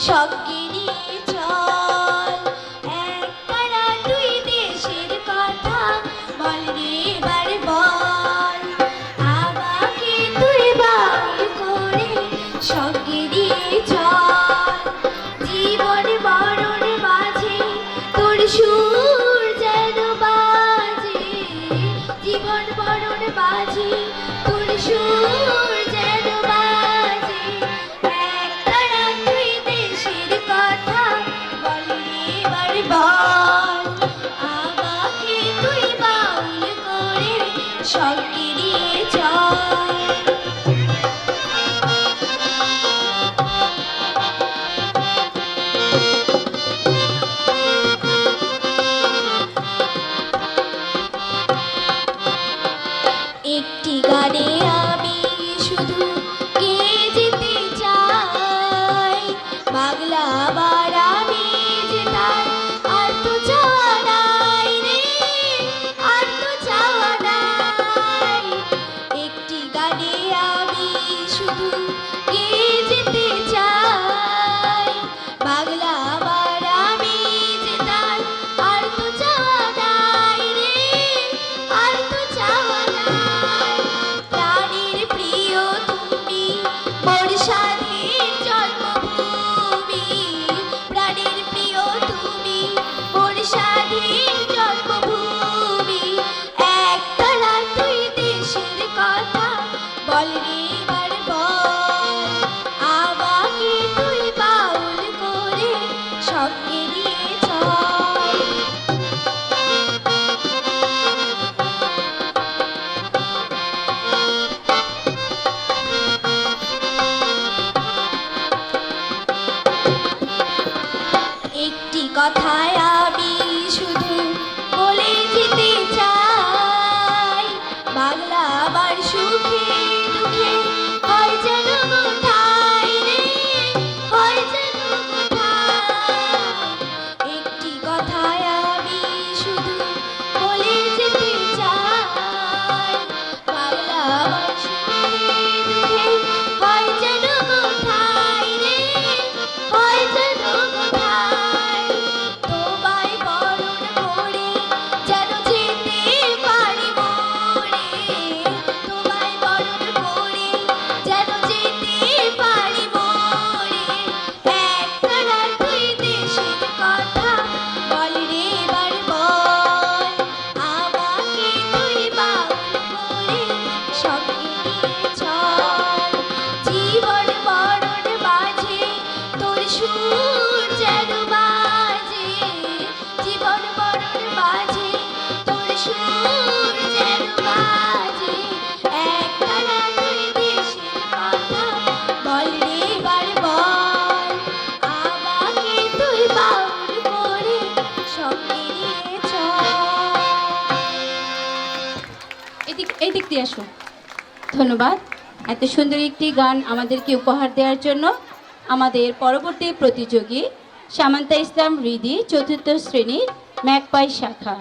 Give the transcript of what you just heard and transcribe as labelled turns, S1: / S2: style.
S1: সঙ্গে নিয়ে চল। একতারা তুই দেশের কথা বল রে এবার বল, আমাকে তুই বাউল করে সঙ্গে নিয়ে চল। জীবন মরণ মাঝে তোর সুর যেন বাজে, জীবন মরণ মাঝে তোর সুর যেন বাজে। একতারা তুই দেশের কথা বল রে এবার বল, আমাকে তুই বাউল করে সঙ্গে নিয়ে চল। একটি গানে আমি শুধু গেয়ে যেতে চাই, বাংলা আবার আমি যে তার আর তো চাওয়া নাই রে, আর তো চাওয়া নাই। একটি গানে আমি শুধু গেয়ে যেতে চাই, বাংলা আবার আমি যে তার আর তো চাওয়া নাই রে, আর তো চাওয়া নাই। প্রাণের প্রিয় তুমি মোর স্বাধীন জন্মভূমি, প্রাণের প্রিয় তুমি মোর স্বাধীন জন্মভূমি। একতারা তুই দেশের কথা বল রে এবার বল, আমাকে তুই বাউল করে সঙ্গে নিয়ে চল। একটি কথায় আমি শুধু বলে যেতে চাই, বাংলা আবার সুখে দুঃখে হয় যেন কোথায় রে, হয় যেন কোথায়। একটি কথায় আমি শুধু বলে যেতে চাই, বাংলা আবার সুখে দুঃখে হয় যেন কোথায় রে, হয় যেন কোথায়। তোমায় বরণ করে যেন যেতে পারি মোরে, তোমায় বরণ করে যেন যেতে পারি মোরে। একতারা তুই দেশের কথা বল রে এবার বল, আমাকে তুই বাউল করে সঙ্গে নিয়ে চল। জীবন মরণ মাঝে তোর সুর যেন বাজে, জীবন মরণ মাঝে তোর সুর যেন বাজে। একতারা তুই দেশের কথা বল রে এবার বল, আমাকে তুই বাউল করে সঙ্গে নিয়ে চল।
S2: এই দিক দিয়ে আসো। ধন্যবাদ এত সুন্দর একটি গান আমাদেরকে উপহার দেওয়ার জন্য। আমাদের পরবর্তী প্রতিযোগী সামান্তা ইসলাম হৃদি, চতুর্থ শ্রেণীর ম্যাকপাই শাখা।